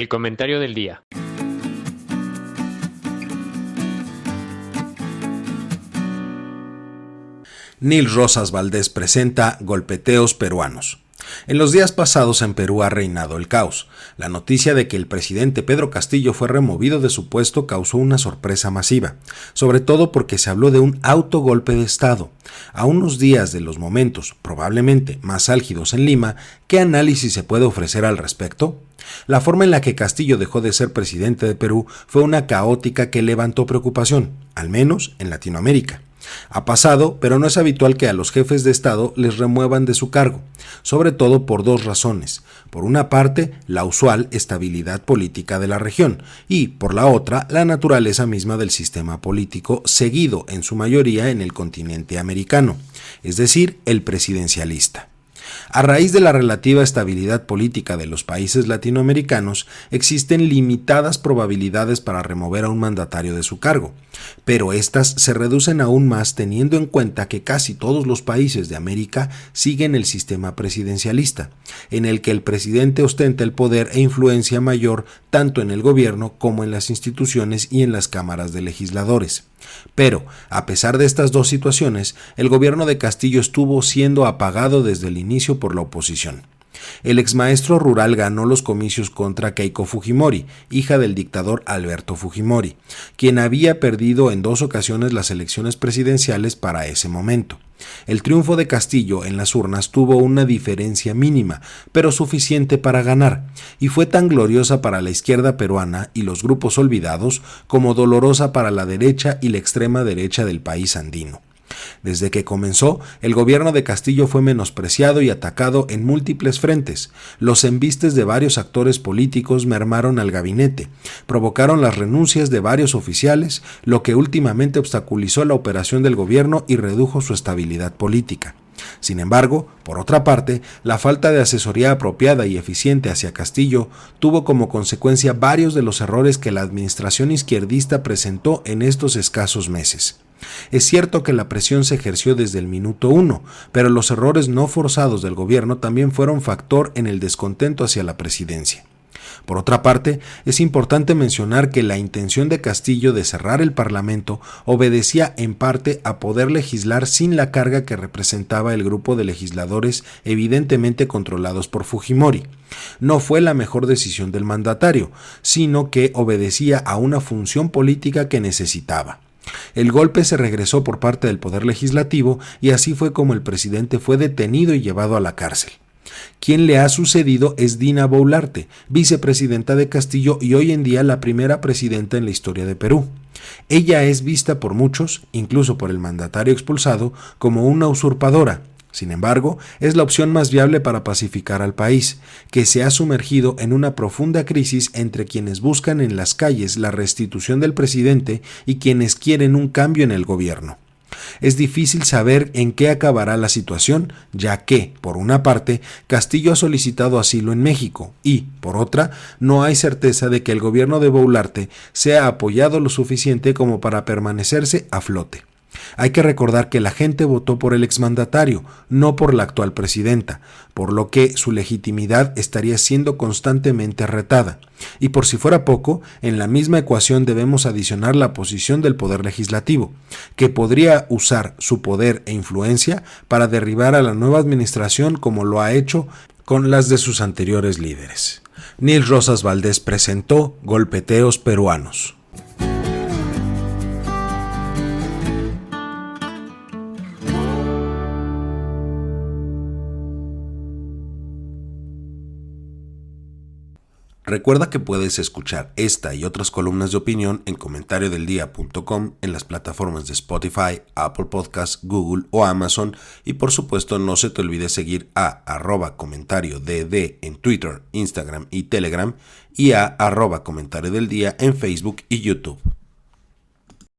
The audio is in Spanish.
El comentario del día. Nils Rosas Valdez presenta Golpeteos peruanos. En los días pasados en Perú ha reinado el caos. La noticia de que el presidente Pedro Castillo fue removido de su puesto causó una sorpresa masiva, sobre todo porque se habló de un autogolpe de Estado. A unos días de los momentos, probablemente más álgidos en Lima, ¿qué análisis se puede ofrecer al respecto? La forma en la que Castillo dejó de ser presidente de Perú fue una caótica que levantó preocupación, al menos en Latinoamérica. Ha pasado, pero no es habitual que a los jefes de Estado les remuevan de su cargo, sobre todo por dos razones. Por una parte, la usual estabilidad política de la región y, por la otra, la naturaleza misma del sistema político seguido en su mayoría en el continente americano, es decir, el presidencialista. A raíz de la relativa estabilidad política de los países latinoamericanos, existen limitadas probabilidades para remover a un mandatario de su cargo, pero estas se reducen aún más teniendo en cuenta que casi todos los países de América siguen el sistema presidencialista, en el que el presidente ostenta el poder e influencia mayor tanto en el gobierno como en las instituciones y en las cámaras de legisladores. Pero, a pesar de estas dos situaciones, el gobierno de Castillo estuvo siendo apagado desde el inicio por la oposición. El exmaestro rural ganó los comicios contra Keiko Fujimori, hija del dictador Alberto Fujimori, quien había perdido en 2 ocasiones las elecciones presidenciales para ese momento. El triunfo de Castillo en las urnas tuvo una diferencia mínima, pero suficiente para ganar, y fue tan gloriosa para la izquierda peruana y los grupos olvidados como dolorosa para la derecha y la extrema derecha del país andino. Desde que comenzó, el gobierno de Castillo fue menospreciado y atacado en múltiples frentes. Los embistes de varios actores políticos mermaron al gabinete, provocaron las renuncias de varios oficiales, lo que últimamente obstaculizó la operación del gobierno y redujo su estabilidad política. Sin embargo, por otra parte, la falta de asesoría apropiada y eficiente hacia Castillo tuvo como consecuencia varios de los errores que la administración izquierdista presentó en estos escasos meses. Es cierto que la presión se ejerció desde el minuto 1, pero los errores no forzados del gobierno también fueron factor en el descontento hacia la presidencia. Por otra parte, es importante mencionar que la intención de Castillo de cerrar el Parlamento obedecía en parte a poder legislar sin la carga que representaba el grupo de legisladores evidentemente controlados por Fujimori. No fue la mejor decisión del mandatario, sino que obedecía a una función política que necesitaba. El golpe se regresó por parte del Poder Legislativo y así fue como el presidente fue detenido y llevado a la cárcel. Quien le ha sucedido es Dina Boluarte, vicepresidenta de Castillo y hoy en día la primera presidenta en la historia de Perú. Ella es vista por muchos, incluso por el mandatario expulsado, como una usurpadora. Sin embargo, es la opción más viable para pacificar al país, que se ha sumergido en una profunda crisis entre quienes buscan en las calles la restitución del presidente y quienes quieren un cambio en el gobierno. Es difícil saber en qué acabará la situación, ya que, por una parte, Castillo ha solicitado asilo en México y, por otra, no hay certeza de que el gobierno de Boluarte sea apoyado lo suficiente como para permanecerse a flote. Hay que recordar que la gente votó por el exmandatario, no por la actual presidenta, por lo que su legitimidad estaría siendo constantemente retada. Y por si fuera poco, en la misma ecuación debemos adicionar la posición del Poder Legislativo, que podría usar su poder e influencia para derribar a la nueva administración como lo ha hecho con las de sus anteriores líderes. Nils Rosas Valdez presentó Golpeteos peruanos. Recuerda que puedes escuchar esta y otras columnas de opinión en comentariodeldia.com, en las plataformas de Spotify, Apple Podcasts, Google o Amazon, y por supuesto no se te olvide seguir a @comentariodd en Twitter, Instagram y Telegram y a @comentariodeldia en Facebook y YouTube.